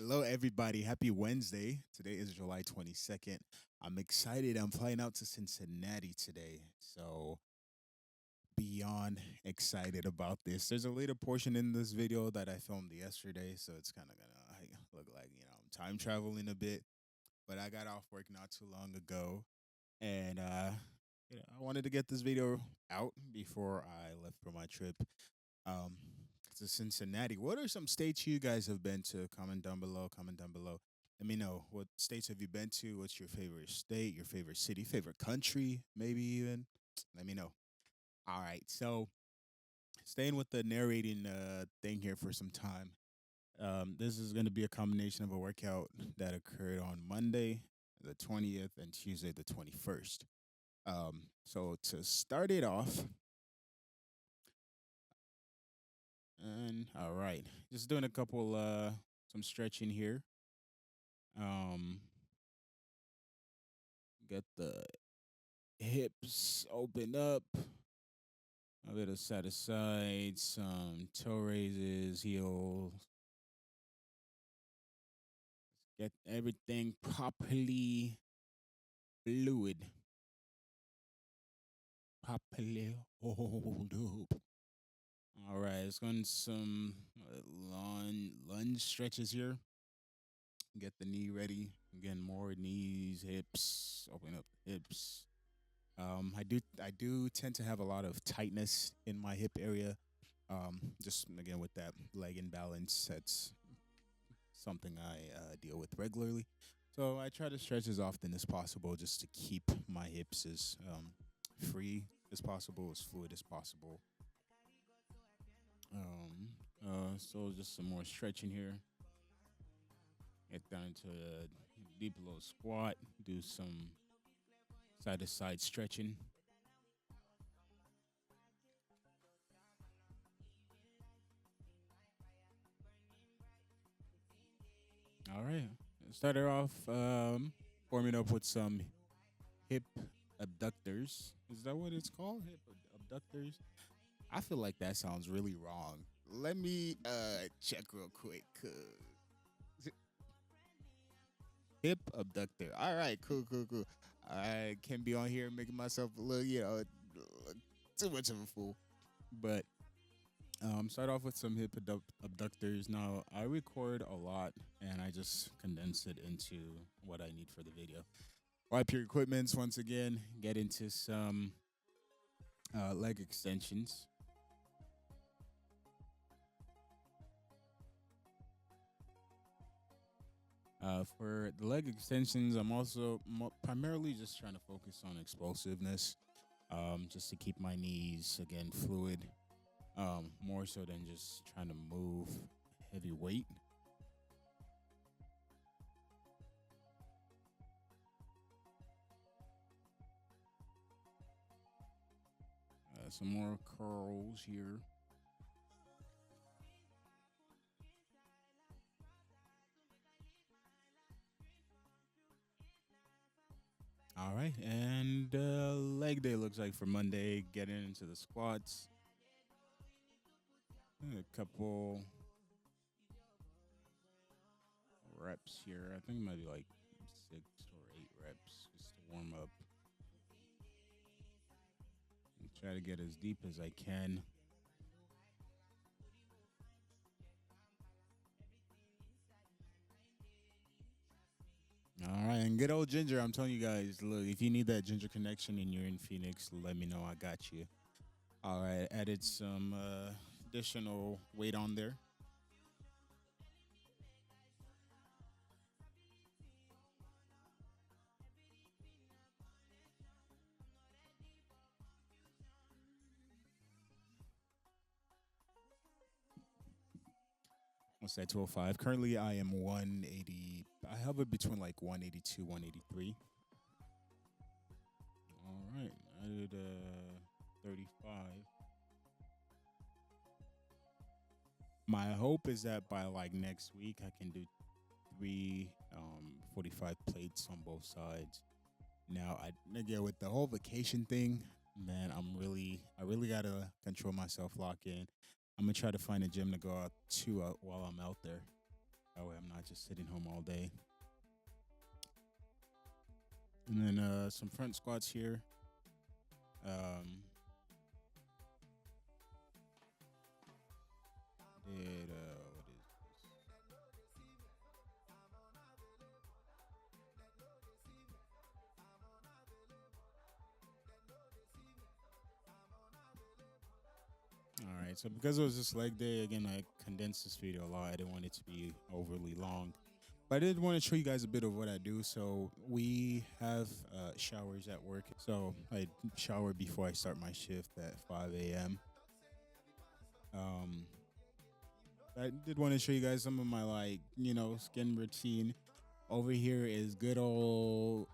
Hello, everybody. Happy Wednesday. Today is July 22nd. I'm excited. I'm flying out to Cincinnati today. So, beyond excited about this. There's a later portion in this video that I filmed yesterday. So, it's kind of going to look like, I'm time traveling a bit. But I got off work not too long ago. And, I wanted to get this video out before I left for my trip to Cincinnati. What are some states you guys have been to? Comment down below. Comment down below. Let me know, what states have you been to? What's your favorite state, your favorite city, favorite country, maybe even? Let me know. All right. So staying with the narrating thing here for some time. This is going to be a combination of a workout that occurred on Monday, the 20th, and Tuesday, the 21st. So to start it off, and all right, just doing a couple some stretching here. Um, get the hips open up, a little side to side, some toe raises, heels. Get everything properly fluid, properly hold up. All right, let's go into some lunge stretches here. Get the knee ready. Again, more knees, hips, open up the hips. I do tend to have a lot of tightness in my hip area. Just again with that leg imbalance, that's something I deal with regularly. So I try to stretch as often as possible just to keep my hips as free as possible, as fluid as possible. So just some more stretching here. Get down into a deep little squat. Do some side to side stretching. All right. Started off warming up with some hip abductors. Is that what it's called? Hip abductors? I feel like that sounds really wrong. Let me check real quick. Hip abductor. All right, cool. I can't be on here making myself look, too much of a fool. But start off with some hip abductors. Now I record a lot, and I just condense it into what I need for the video. Wipe your equipments once again. Get into some leg extensions. For the leg extensions, I'm also primarily just trying to focus on explosiveness, just to keep my knees again fluid, more so than just trying to move heavy weight. Some more curls here. All right, and leg day looks like for Monday. Getting into the squats. A couple reps here. I think it might be like 6 or 8 reps just to warm up. And try to get as deep as I can. All right, and good old Ginger. I'm telling you guys, look, if you need that Ginger connection and you're in Phoenix, let me know. I got you. All right, added some additional weight on there. What's that, 205? Currently, I am 180. I hover between like 182, 183. All right, I did 35. My hope is that by like next week, I can do three 45 plates on both sides. Now, again, with the whole vacation thing, man, I really gotta control myself, lock in. I'm gonna try to find a gym to go out to while I'm out there. That way I'm not just sitting home all day. And then some front squats here. Um, did what is this? All right. So because it was just leg day again, I condensed this video a lot. I didn't want it to be overly long. But I did want to show you guys a bit of what I do. So we have showers at work. So I shower before I start my shift at 5 a.m. Um, I did want to show you guys some of my skin routine. Over here is good old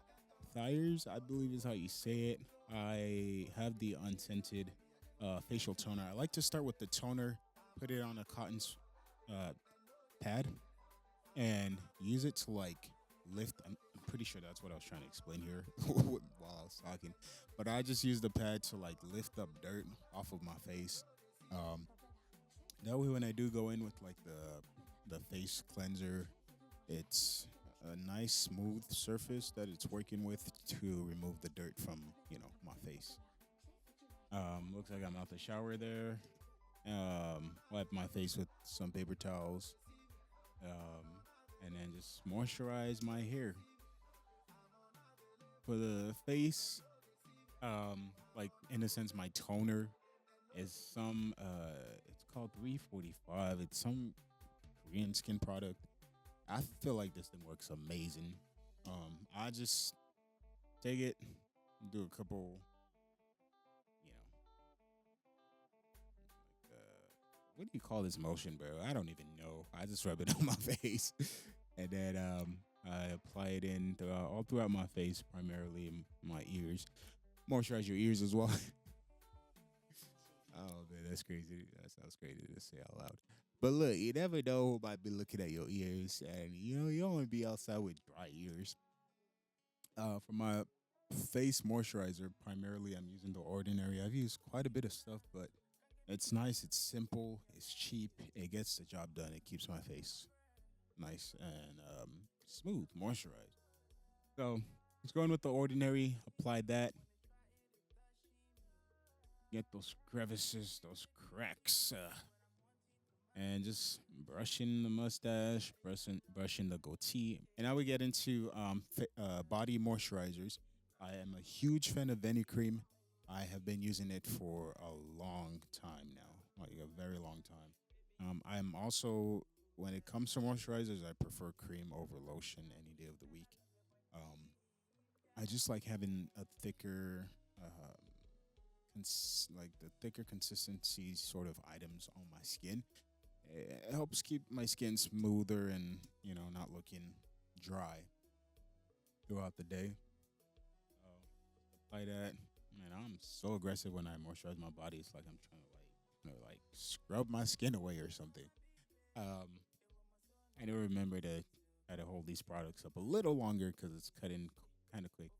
Thyers, I believe is how you say it. I have the unscented facial toner. I like to start with the toner, put it on a cotton uh, pad, and use it to like lift. I'm pretty sure that's what I was trying to explain here while I was talking. But I just use the pad to like lift up dirt off of my face. Um, that way, when I do go in with like the face cleanser, it's a nice smooth surface that it's working with to remove the dirt from my face. Looks like I'm out the shower there. Wipe my face with some paper towels. Um, and then just moisturize my hair. For the face, like in a sense, my toner is it's called 345. It's some Korean skin product. I feel like this thing works amazing. I just take it, do a couple, you know, what do you call this motion, bro? I don't even know. I just rub it on my face, and then I apply it in all throughout my face, primarily in my ears. Moisturize your ears as well. Oh man, that's crazy. That sounds crazy to say out loud. But look, you never know who might be looking at your ears, and you don't want to be outside with dry ears. For my face moisturizer, primarily I'm using the Ordinary. I've used quite a bit of stuff, but it's nice. It's simple. It's cheap. It gets the job done. It keeps my face nice and smooth, moisturized. So just going with the Ordinary. Apply that. Get those crevices, those cracks, and just brushing the mustache, brushing the goatee. And now we get into body moisturizers. I am a huge fan of Veni Cream. I have been using it for a long time now, like a very long time. I am also, when it comes to moisturizers, I prefer cream over lotion any day of the week. Um, I just like having a thicker, like the thicker consistency sort of items on my skin. It helps keep my skin smoother and not looking dry throughout the day. Apply that. Man, I'm so aggressive when I moisturize my body. It's like I'm trying to like scrub my skin away or something. Um, I need to remember to try to hold these products up a little longer because it's cutting kind of quick.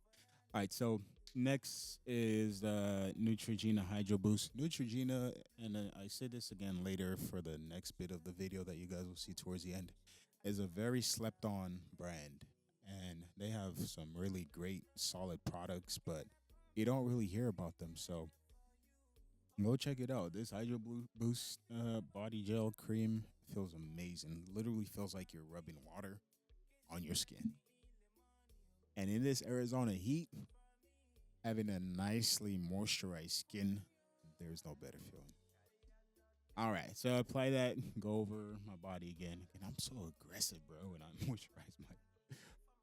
All right, so next is Neutrogena Hydro Boost. Neutrogena, and I say this again later for the next bit of the video that you guys will see towards the end, is a very slept on brand. And they have some really great, solid products, but you don't really hear about them. So go check it out. This Boost body gel cream feels amazing. Literally feels like you're rubbing water on your skin. And in this Arizona heat, having a nicely moisturized skin, there's no better feeling. All right, so apply that, go over my body again. And I'm so aggressive, bro, when I moisturize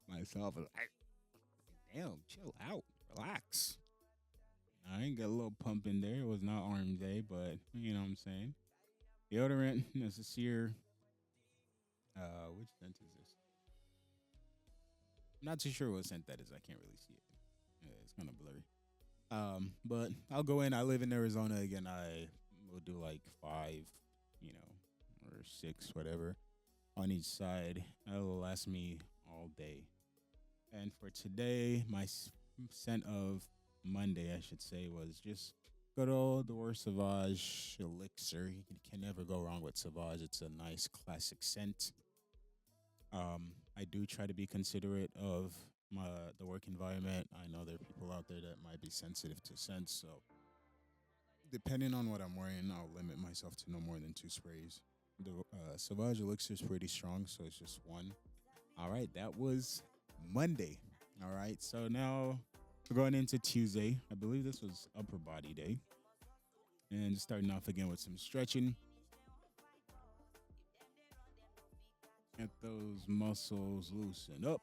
myself. Like, damn, chill out, relax. I ain't got a little pump in there. It was not arm day, but you know what I'm saying. Deodorant, necessaire. Which scent is this? I'm not too sure what scent that is. I can't really see it. Yeah, it's kind of blurry. But I'll go in. I live in Arizona again. I will do like 5, or 6, whatever, on each side. That'll last me all day. And for today, my scent of Monday, I should say, was just good old Door Sauvage Elixir. You can never go wrong with Sauvage. It's a nice classic scent. do try to be considerate of the work environment. I know there are people out there that might be sensitive to scents, so depending on what I'm wearing, I'll limit myself to no more than two sprays. The Sauvage Elixir is pretty strong, so it's just one. All right, that was Monday. All right, so now we're going into Tuesday. I believe this was upper body day. And starting off again with some stretching. Get those muscles loosen up.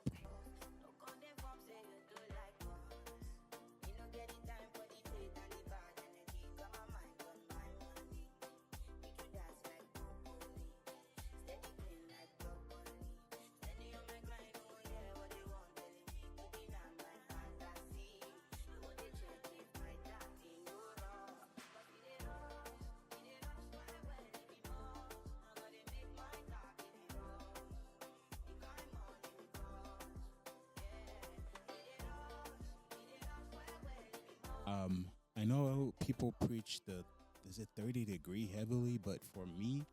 I know people preach the is it 30-degree heavily, but for me,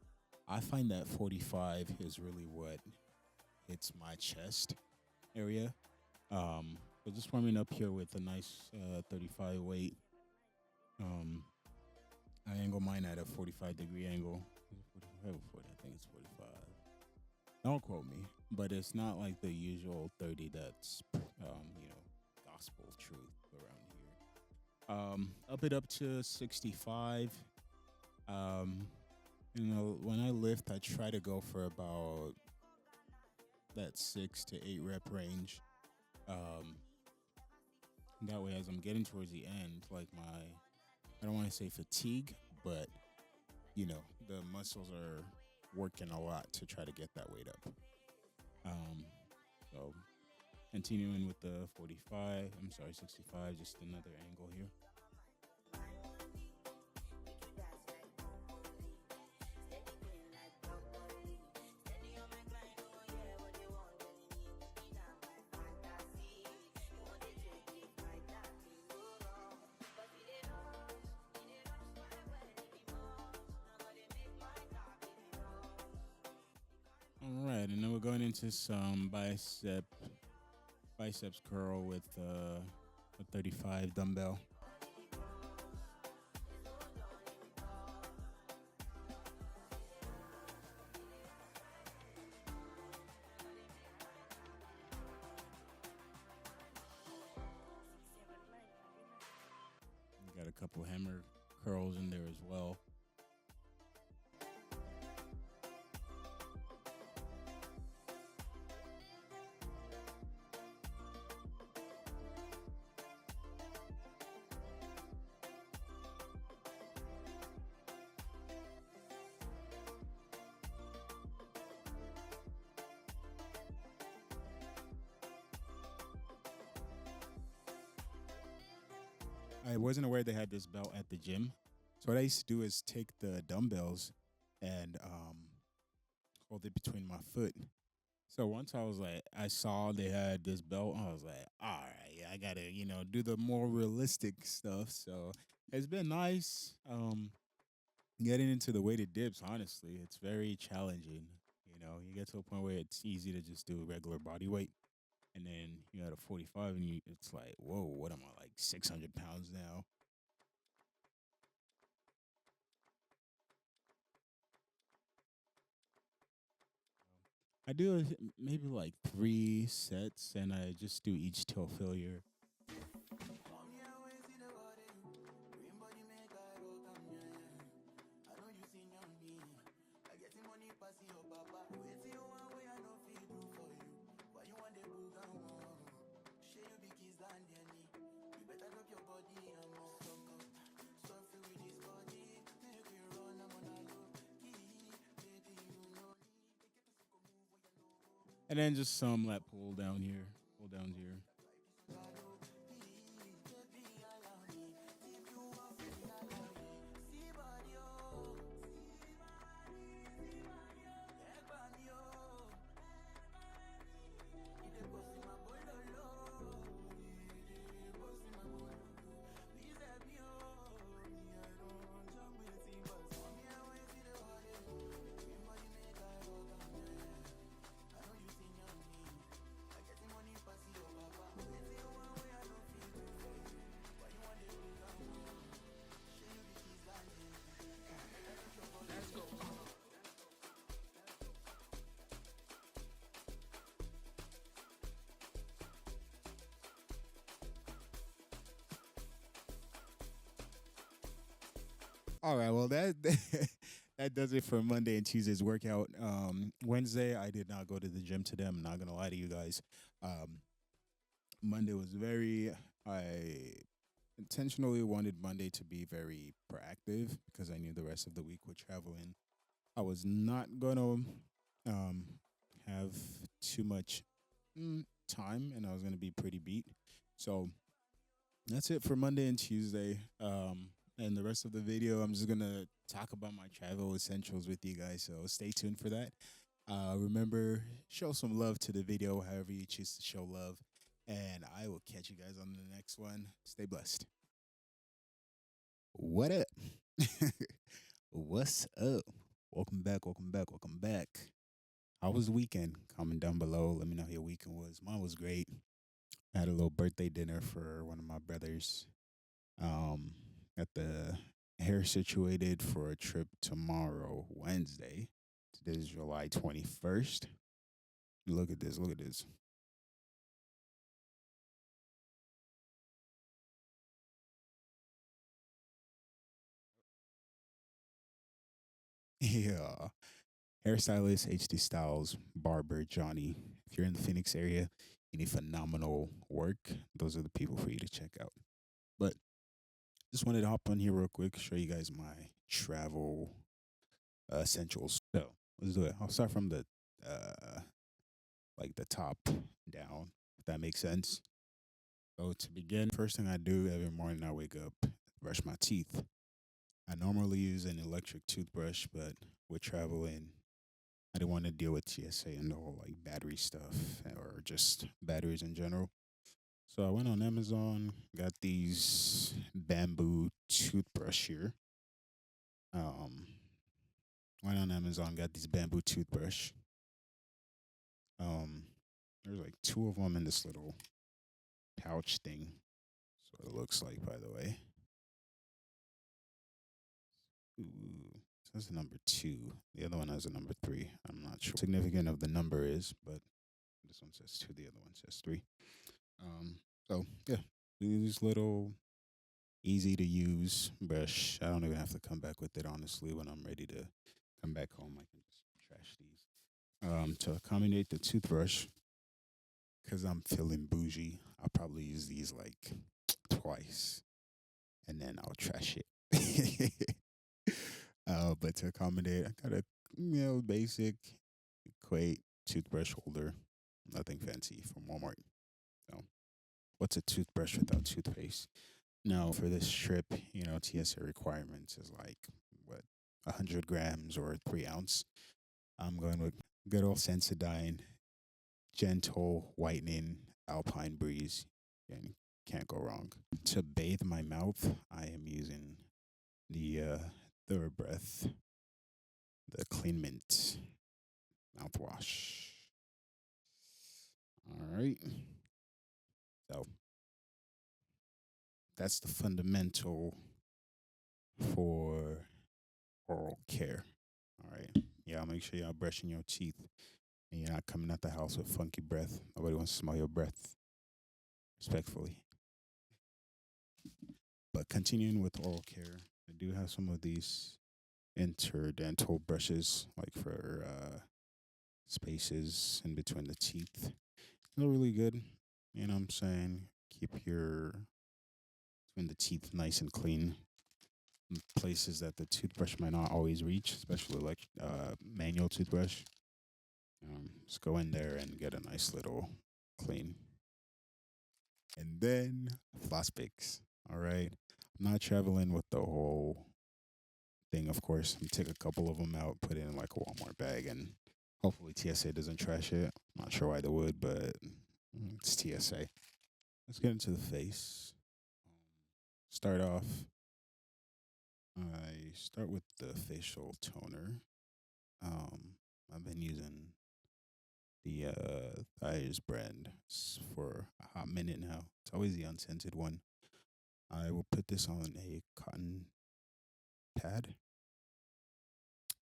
I find that 45 is really what hits my chest area. So just warming up here with a nice 35 weight. Um, I angle mine at a 45-degree angle. Is it 45 or 40? I think it's 45. Don't quote me, but it's not like the usual 30 that's, gospel truth around here. Up it up to 65. When I lift, I try to go for about that 6 to 8 rep range. That way, as I'm getting towards the end, like I don't want to say fatigue, but the muscles are working a lot to try to get that weight up. So continuing with the 65, just another angle here. All right, and then we're going into some biceps curl with a 35 dumbbell. Got a couple hammer curls in there as well. I wasn't aware they had this belt at the gym. So what I used to do is take the dumbbells and hold it between my foot. So once I saw they had this belt, I was like, all right, yeah, I gotta, do the more realistic stuff. So it's been nice getting into the weighted dips. Honestly, it's very challenging. You get to a point where it's easy to just do regular body weight. And then you at a 45 and it's like, whoa, what am I, like 600 pounds now? I do maybe like 3 sets and I just do each till failure. And then just some lat pull downs here. All right, well that does it for Monday and Tuesday's workout. Wednesday I did not go to the gym today. I'm not gonna lie to you guys. Um, Monday was very I intentionally wanted Monday to be very proactive because I knew the rest of the week would travel in. I was not gonna um have too much time, and I was gonna be pretty beat. So that's it for Monday and Tuesday. And the rest of the video, I'm just gonna talk about my travel essentials with you guys. So stay tuned for that. Remember, show some love to the video, however you choose to show love. And I will catch you guys on the next one. Stay blessed. What up? What's up? Welcome back. Welcome back. Welcome back. How was the weekend? Comment down below. Let me know how your weekend was. Mine was great. I had a little birthday dinner for one of my brothers. Um, got the hair situated for a trip tomorrow, Wednesday. Today is July 21st. Look at this. Look at this. Yeah. Hairstylist HD Styles, barber Johnny. If you're in the Phoenix area, you need phenomenal work. Those are the people for you to check out. But just wanted to hop on here real quick, show you guys my travel essentials. So let's do it. I'll start from the like the top down, if that makes sense. So to begin, first thing I do every morning, I wake up, brush my teeth. I normally use an electric toothbrush, but with traveling, I didn't want to deal with TSA and the whole like battery stuff or just batteries in general. So I went on Amazon, got these bamboo toothbrush here. Um, went on Amazon, got these bamboo toothbrush. Um, there's like two of them in this little pouch thing. So it looks like, by the way. Ooh, says number two. The other one has a number three. I'm not sure significant of the number is, but this one says two. The other one says three. So yeah, these little easy to use brush. I don't even have to come back with it honestly. When I'm ready to come back home, I can just trash these. To accommodate the toothbrush, because I'm feeling bougie, I'll probably use these like twice, and then I'll trash it. But to accommodate, I got a basic Equate toothbrush holder, nothing fancy from Walmart. So, what's a toothbrush without toothpaste? Now, for this trip, TSA requirements is like what 100 grams or 3 ounce. I'm going with good old Sensodyne, gentle whitening Alpine Breeze, and can't go wrong. To bathe my mouth, I am using the Breath, the Clean Mint mouthwash. All right. So that's the fundamental for oral care. All right. Yeah, make sure y'all brushing your teeth and you're not coming out the house with funky breath. Nobody wants to smell your breath, respectfully. But continuing with oral care, I do have some of these interdental brushes, like for spaces in between the teeth. They're really good. You know what I'm saying? Keep your between the teeth nice and clean. Places that the toothbrush might not always reach, especially like manual toothbrush. Just go in there and get a nice little clean. And then floss picks. All right. I'm not traveling with the whole thing, of course. You take a couple of them out, put it in like a Walmart bag, and hopefully TSA doesn't trash it. I'm not sure why they would, but it's TSA. Let's get into the face. Start off. I start with the facial toner. I've been using the Thiers brand for a hot minute now. It's always the unscented one. I will put this on a cotton pad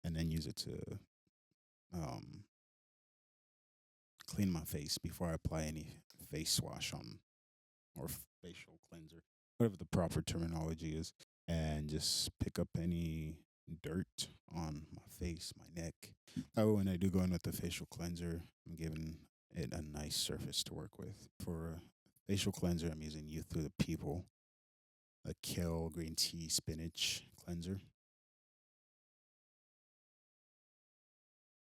and then use it to um, clean my face before I apply any face wash on or facial cleanser, whatever the proper terminology is. and just pick up any dirt on my face, my neck. That way, when I do go in with the facial cleanser, I'm giving it a nice surface to work with. For a facial cleanser, I'm using Youth Through the People, a kale, green tea, spinach cleanser.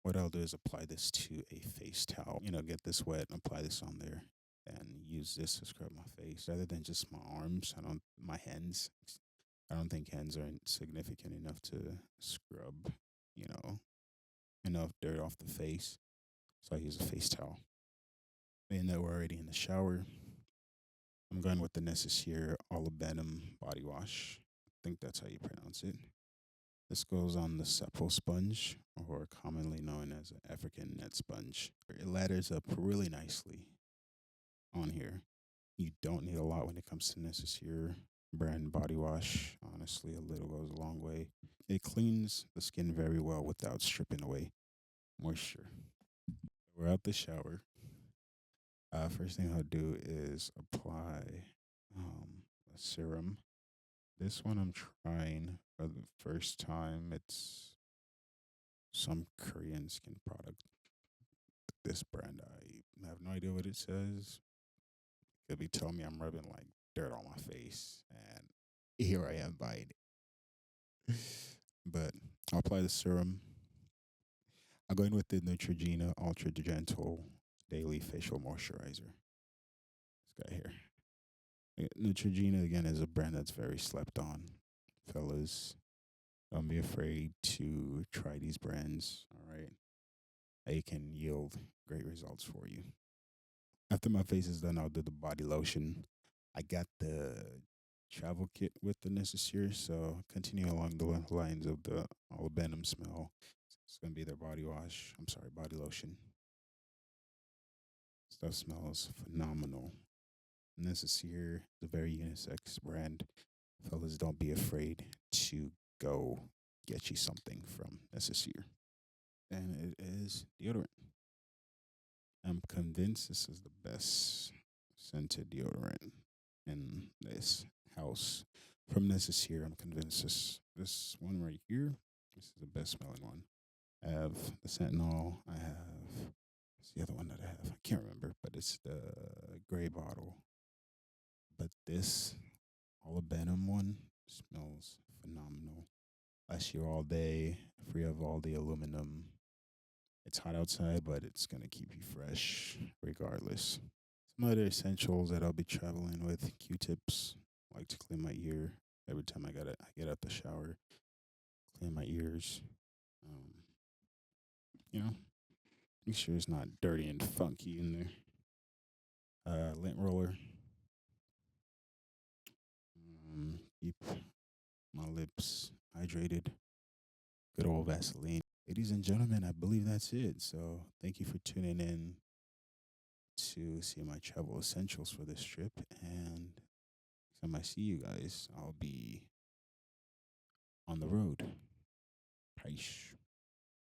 What I'll do is apply this to a face towel. Get this wet and apply this on there and use this to scrub my face rather than just my arms. My hands. I don't think hands are significant enough to scrub, you know, enough dirt off the face. So I use a face towel. Being that we're already in the shower, I'm going with the Necessaire Olibanum body wash. I think that's how you pronounce it. This goes on the Seppo sponge, or commonly known as an African net sponge. It lathers up really nicely on here. You don't need a lot when it comes to Necessaire brand body wash. Honestly, a little goes a long way. It cleans the skin very well without stripping away moisture. We're out the shower. First thing I'll do is apply a serum. This one I'm trying for the first time. It's some Korean skin product. This brand, I have no idea what it says. Could be telling me I'm rubbing like dirt on my face, and here I am buying it. But I'll apply the serum. I'll go in with the Neutrogena Ultra Gentle Daily Facial Moisturizer. This guy here. Neutrogena again is a brand that's very slept on, fellas. Don't be afraid to try these brands. All right, they can yield great results for you. After my face is done, I'll do the body lotion. I got the travel kit with the necessary, so continue along the lines of the olibanum smell. It's gonna be their body wash. I'm sorry, body lotion. Stuff smells phenomenal. Necessaire is a very unisex brand. Fellas, don't be afraid to go get you something from Necessaire. And it is deodorant. I'm convinced this is the best scented deodorant in this house. From Necessaire, I'm convinced this one right here, this is the best smelling one. I have the Sentinel. I have, what's the other one that I have? I can't remember, but it's the gray bottle. But this Olibanum one smells phenomenal. Lasts you all day, free of all the aluminum. It's hot outside, but it's gonna keep you fresh regardless. Some other essentials that I'll be traveling with: Q-tips. I like to clean my ear every time I get out the shower. Clean my ears. Um, you know, make sure it's not dirty and funky in there. Lint roller. Keep my lips hydrated. Good old Vaseline. Ladies and gentlemen, I believe that's it. So thank you for tuning in to see my travel essentials for this trip. And next time I see you guys, I'll be on the road. Peace.